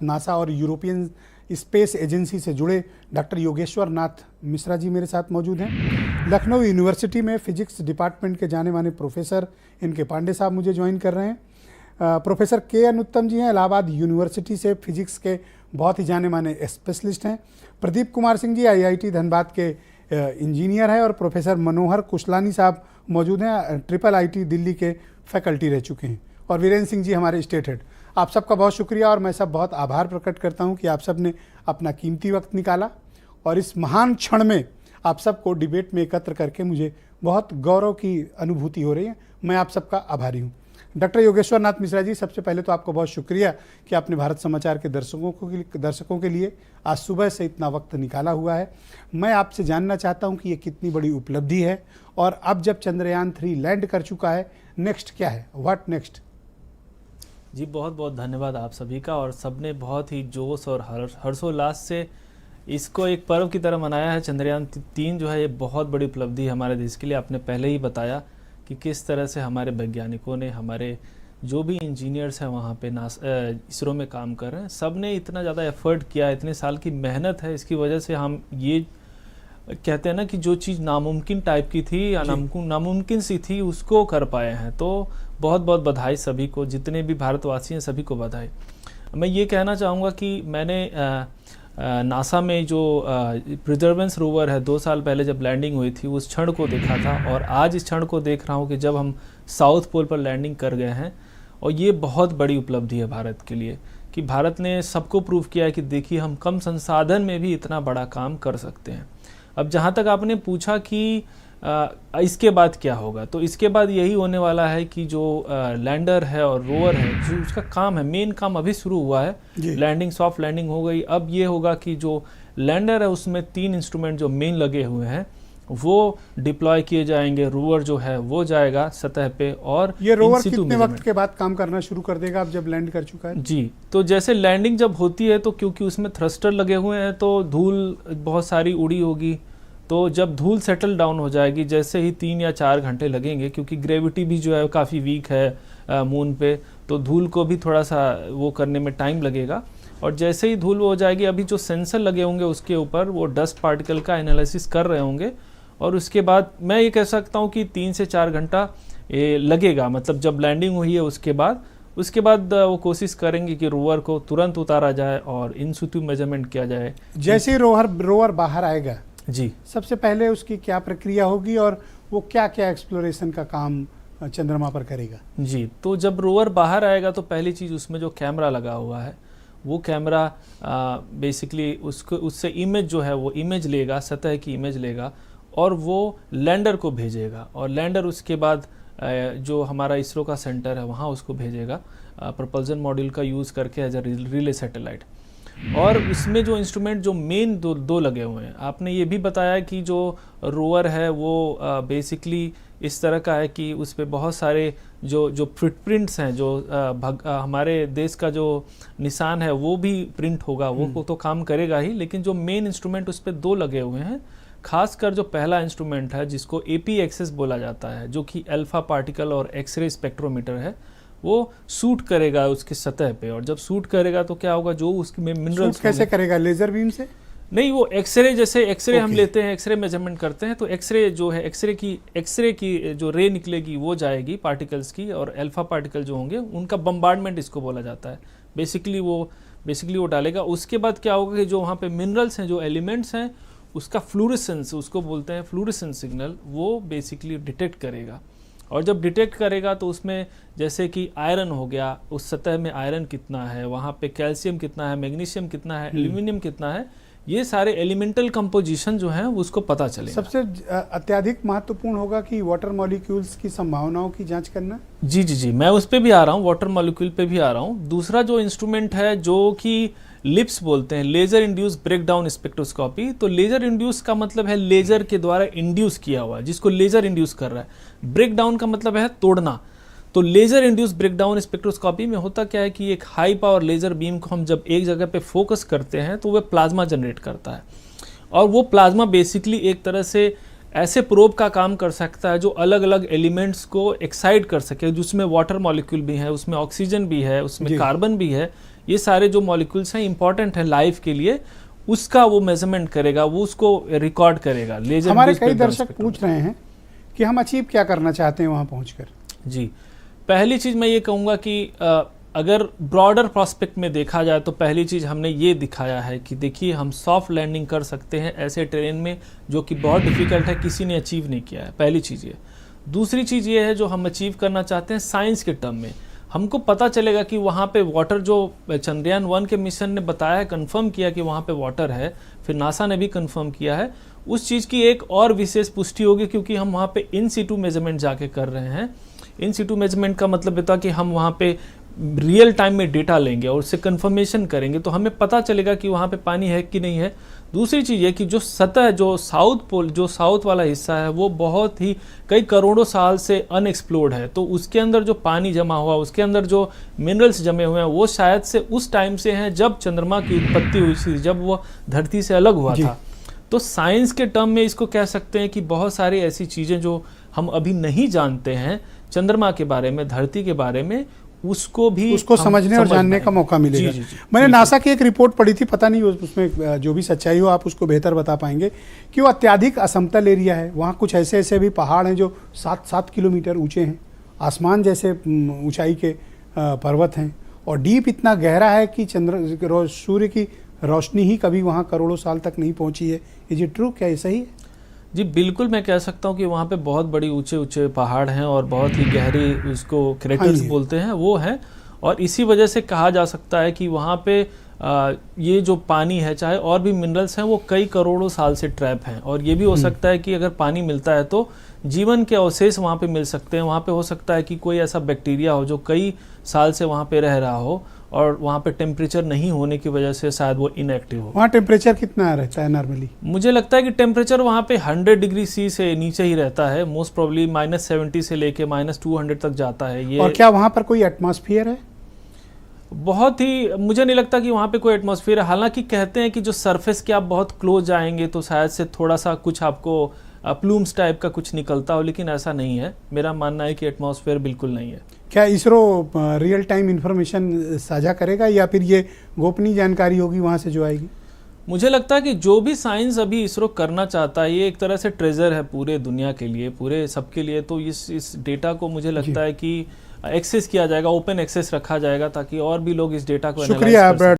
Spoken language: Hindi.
नासा और यूरोपियन स्पेस एजेंसी से जुड़े डॉक्टर योगेश्वर नाथ मिश्रा जी मेरे साथ मौजूद हैं। लखनऊ यूनिवर्सिटी में फिजिक्स डिपार्टमेंट के जाने माने प्रोफेसर इनके पांडे साहब मुझे ज्वाइन कर रहे हैं। प्रोफेसर के अनुत्तम जी हैं, इलाहाबाद यूनिवर्सिटी से फिजिक्स के बहुत ही जाने माने स्पेशलिस्ट हैं। प्रदीप कुमार सिंह जी IIT धनबाद के इंजीनियर हैं और प्रोफेसर मनोहर कुशलानी साहब मौजूद हैं, IIIT दिल्ली के फैकल्टी रह चुके हैं। और वीरेंद्र सिंह जी हमारे स्टेट हेड। आप सबका बहुत शुक्रिया और मैं सब बहुत आभार प्रकट करता हूं कि आप सब ने अपना कीमती वक्त निकाला और इस महान क्षण में आप सबको डिबेट में एकत्र करके मुझे बहुत गौरव की अनुभूति हो रही है। मैं आप सबका आभारी हूं। डॉक्टर योगेश्वर नाथ मिश्रा जी, सबसे पहले तो आपको बहुत शुक्रिया कि आपने भारत समाचार के दर्शकों के लिए आज सुबह से इतना वक्त निकाला हुआ है। मैं आपसे जानना चाहता हूं कि ये कितनी बड़ी उपलब्धि है और अब जब चंद्रयान 3 लैंड कर चुका है, नेक्स्ट क्या है, व्हाट नेक्स्ट? जी बहुत बहुत धन्यवाद आप सभी का। और सबने बहुत ही जोश और हर्षोल्लास से इसको एक पर्व की तरह मनाया है। चंद्रयान 3 जो है ये बहुत बड़ी उपलब्धि है हमारे देश के लिए। आपने पहले ही बताया कि किस तरह से हमारे वैज्ञानिकों ने, हमारे जो भी इंजीनियर्स हैं वहाँ पे इसरो में काम कर रहे हैं, सब ने इतना ज़्यादा एफर्ट किया, इतने साल की मेहनत है। इसकी वजह से हम ये कहते हैं ना कि जो चीज़ नामुमकिन टाइप की थी या नामुमकिन सी थी उसको कर पाए हैं। तो बहुत बहुत बधाई सभी को, जितने भी भारतवासी हैं सभी को बधाई। मैं ये कहना चाहूँगा कि मैंने नासा में जो प्रिजर्वेंस रोवर है 2 साल पहले जब लैंडिंग हुई थी उस क्षण को देखा था और आज इस क्षण को देख रहा हूँ कि जब हम साउथ पोल पर लैंडिंग कर गए हैं। और ये बहुत बड़ी उपलब्धि है भारत के लिए कि भारत ने सबको प्रूव किया है कि देखिए हम कम संसाधन में भी इतना बड़ा काम कर सकते हैं। अब जहाँ तक आपने पूछा कि इसके बाद क्या होगा, तो इसके बाद यही होने वाला है कि जो लैंडर है और रोवर है, जो उसका काम है, मेन काम अभी शुरू हुआ है। लैंडिंग, सॉफ्ट लैंडिंग हो गई। अब ये होगा कि जो लैंडर है उसमें 3 इंस्ट्रूमेंट जो मेन लगे हुए हैं वो डिप्लॉय किए जाएंगे। रोवर जो है वो जाएगा सतह पे। और ये रोवर कितने वक्त के बाद काम करना शुरू कर देगा अब जब लैंड कर चुका है? जी, तो जैसे लैंडिंग जब होती है तो क्योंकि उसमें थ्रस्टर लगे हुए हैं तो धूल बहुत सारी उड़ी होगी। तो जब धूल सेटल डाउन हो जाएगी, जैसे ही 3 या 4 घंटे लगेंगे, क्योंकि ग्रेविटी भी जो है काफ़ी वीक है मून पे, तो धूल को भी थोड़ा सा वो करने में टाइम लगेगा। और जैसे ही धूल हो जाएगी, अभी जो सेंसर लगे होंगे उसके ऊपर वो डस्ट पार्टिकल का एनालिसिस कर रहे होंगे। और उसके बाद मैं ये कह सकता हूँ कि 3 से 4 घंटा लगेगा, मतलब जब लैंडिंग हुई है उसके बाद वो कोशिश करेंगे कि रोवर को तुरंत उतारा जाए और इन सितु मेजरमेंट किया जाए। जैसे ही रोवर बाहर आएगा जी, सबसे पहले उसकी क्या प्रक्रिया होगी और वो क्या क्या एक्सप्लोरेशन का काम चंद्रमा पर करेगा? जी, तो जब रोवर बाहर आएगा तो पहली चीज़ उसमें जो कैमरा लगा हुआ है वो कैमरा बेसिकली उससे इमेज जो है वो इमेज लेगा, सतह की इमेज लेगा और वो लैंडर को भेजेगा। और लैंडर उसके बाद जो हमारा इसरो का सेंटर है वहाँ उसको भेजेगा प्रपल्जन मॉड्यूल का यूज़ करके एज अ रिले सैटेलाइट। और इसमें जो इंस्ट्रूमेंट जो मेन दो लगे हुए हैं, आपने ये भी बताया कि जो रोवर है वो बेसिकली इस तरह का है कि उस पर बहुत सारे जो फुटप्रिंट्स हैं, जो हमारे देश का जो निशान है वो भी प्रिंट होगा, वो तो काम करेगा ही। लेकिन जो मेन इंस्ट्रूमेंट उस पर 2 लगे हुए हैं, खासकर जो पहला इंस्ट्रूमेंट है जिसको APXS बोला जाता है, जो कि अल्फा पार्टिकल और एक्सरे स्पेक्ट्रोमीटर है, वो शूट करेगा उसकी सतह पे। और जब शूट करेगा तो क्या होगा, जो उसमें मिनरल्स कैसे करेगा? लेजर बीम से? नहीं, वो एक्सरे, जैसे एक्सरे हम लेते हैं, एक्सरे मेजरमेंट करते हैं, तो एक्सरे जो है एक्सरे की जो रे निकलेगी वो जाएगी पार्टिकल्स की, और अल्फा पार्टिकल जो होंगे उनका बम्बार्डमेंट इसको बोला जाता है। बेसिकली वो डालेगा। उसके बाद क्या होगा कि जो वहाँ पे मिनरल्स हैं, जो एलिमेंट्स हैं, उसका फ्लूरेसेंस, उसको बोलते हैं फ्लूरेसेंस सिग्नल, वो बेसिकली डिटेक्ट करेगा। और जब डिटेक्ट करेगा तो उसमें जैसे कि आयरन हो गया, उस सतह में आयरन कितना है, वहाँ पे कैल्शियम कितना है, मैग्नीशियम कितना है, एल्यूमिनियम कितना है, ये सारे एलिमेंटल कंपोजिशन जो है उसको पता चलेगा। सबसे अत्यधिक महत्वपूर्ण होगा कि वाटर मॉलिक्यूल्स की संभावनाओं की जांच करना। जी, मैं उस पर भी आ रहा हूँ, वाटर मॉलिक्यूल पे भी आ रहा हूँ। दूसरा जो इंस्ट्रूमेंट है जो कि लिप्स बोलते हैं, लेजर इंड्यूस ब्रेकडाउन स्पेक्ट्रोस्कोपी। तो लेजर इंड्यूस का मतलब है लेजर के द्वारा इंड्यूस किया हुआ, जिसको लेजर इंड्यूस कर रहा है। ब्रेकडाउन का मतलब है तोड़ना। तो लेजर इंड्यूस ब्रेकडाउन स्पेक्ट्रोस्कोपी में होता क्या है कि एक हाई पावर लेजर बीम को हम जब एक जगह पे फोकस करते हैं तो वह प्लाज्मा जनरेट करता है। और वो प्लाज्मा बेसिकली एक तरह से ऐसे प्रोब का काम कर सकता है जो अलग अलग एलिमेंट्स को एक्साइट कर सके, जिसमें वाटर मॉलिक्यूल भी है, उसमें ऑक्सीजन भी है, उसमें कार्बन भी है। ये सारे जो मॉलिक्यूल्स हैं इंपॉर्टेंट है लाइफ के लिए, उसका वो मेजरमेंट करेगा, वो उसको रिकॉर्ड करेगा। लेजर हमारे कई दर्शक पूछ रहे हैं कि हम अचीव क्या करना चाहते हैं वहाँ पहुँचकर। जी, पहली चीज़ मैं ये कहूँगा कि अगर ब्रॉडर प्रोस्पेक्ट में देखा जाए तो पहली चीज़ हमने ये दिखाया है कि देखिए हम सॉफ्ट लैंडिंग कर सकते हैं ऐसे ट्रेन में जो कि बहुत डिफ़िकल्ट है, किसी ने अचीव नहीं किया है, पहली चीज़ ये। दूसरी चीज़ ये है जो हम अचीव करना चाहते हैं साइंस के टर्म में, हमको पता चलेगा कि वहाँ पे वाटर, जो चंद्रयान 1 के मिशन ने बताया है, कंफर्म किया कि वहाँ पे वाटर है, फिर नासा ने भी कंफर्म किया है, उस चीज़ की एक और विशेष पुष्टि होगी क्योंकि हम वहाँ पे इन सीटू मेजरमेंट जाके कर रहे हैं। इन सीटू मेजरमेंट का मतलब होता है कि हम वहाँ पे रियल टाइम में डेटा लेंगे और उससे कंफर्मेशन करेंगे, तो हमें पता चलेगा कि वहाँ पे पानी है कि नहीं है। दूसरी चीज़ ये कि जो सतह, जो साउथ पोल, जो साउथ वाला हिस्सा है, वो बहुत ही कई करोड़ों साल से अनएक्सप्लोर्ड है, तो उसके अंदर जो पानी जमा हुआ, उसके अंदर जो मिनरल्स जमे हुए हैं, वो शायद से उस टाइम से हैं जब चंद्रमा की उत्पत्ति हुई थी, जब वो धरती से अलग हुआ था। तो साइंस के टर्म में इसको कह सकते हैं कि बहुत सारी ऐसी चीज़ें जो हम अभी नहीं जानते हैं चंद्रमा के बारे में, धरती के बारे में, उसको समझने और जानने का मौका मिलेगा। मैंने नासा की एक रिपोर्ट पढ़ी थी, पता नहीं उसमें जो भी सच्चाई हो आप उसको बेहतर बता पाएंगे, कि वो अत्यधिक असमतल एरिया है, वहाँ कुछ ऐसे ऐसे भी पहाड़ हैं जो 7-7 किलोमीटर ऊंचे हैं, आसमान जैसे ऊंचाई के पर्वत हैं, और डीप इतना गहरा है कि सूर्य की रोशनी ही कभी वहाँ करोड़ों साल तक नहीं पहुँची है। Is it true? क्या ये सही है? जी बिल्कुल, मैं कह सकता हूँ कि वहाँ पे बहुत बड़ी ऊंचे ऊंचे पहाड़ हैं और बहुत ही गहरी, उसको क्रेटर्स बोलते हैं, वो हैं, और इसी वजह से कहा जा सकता है कि वहाँ पे ये जो पानी है, चाहे और भी मिनरल्स हैं, वो कई करोड़ों साल से ट्रैप हैं, और ये भी हो सकता है कि अगर पानी मिलता है तो जीवन के अवशेष वहाँ पे मिल सकते हैं। वहाँ पे हो सकता है कि कोई ऐसा बैक्टीरिया हो जो कई साल से वहाँ पे रह रहा हो, और वहाँ पे टेम्परेचर नहीं होने की वजह से शायद वो इनएक्टिव हो। वहाँ टेम्परेचर कितना रहता है नॉर्मली? मुझे लगता है कि टेम्परेचर वहाँ पे 100 डिग्री सी से नीचे ही रहता है, मोस्ट प्रोबेबली -70 से लेके -200 तक जाता है ये। और क्या वहाँ पर कोई एटमॉस्फेयर है? बहुत ही, मुझे नहीं लगता कि वहाँ पे कोई एटमॉस्फेयर है। हालांकि कहते हैं कि जो सरफेस के आप बहुत क्लोज जाएंगे तो शायद से थोड़ा सा कुछ आपको प्लूम्स टाइप का कुछ निकलता हो, लेकिन ऐसा नहीं है। मेरा मानना है कि एटमॉस्फेयर बिल्कुल नहीं है। क्या इसरो रियल टाइम इंफॉर्मेशन साझा करेगा या फिर ये गोपनीय जानकारी होगी वहाँ से जो आएगी? मुझे लगता है कि जो भी साइंस अभी इसरो करना चाहता है, ये एक तरह से ट्रेजर है पूरे दुनिया के लिए, पूरे सबके लिए। तो इस डेटा को मुझे लगता है कि एक्सेस किया जाएगा, ओपन एक्सेस रखा जाएगा, ताकि और भी लोग इस डेटा को एनालाइज कर सकें।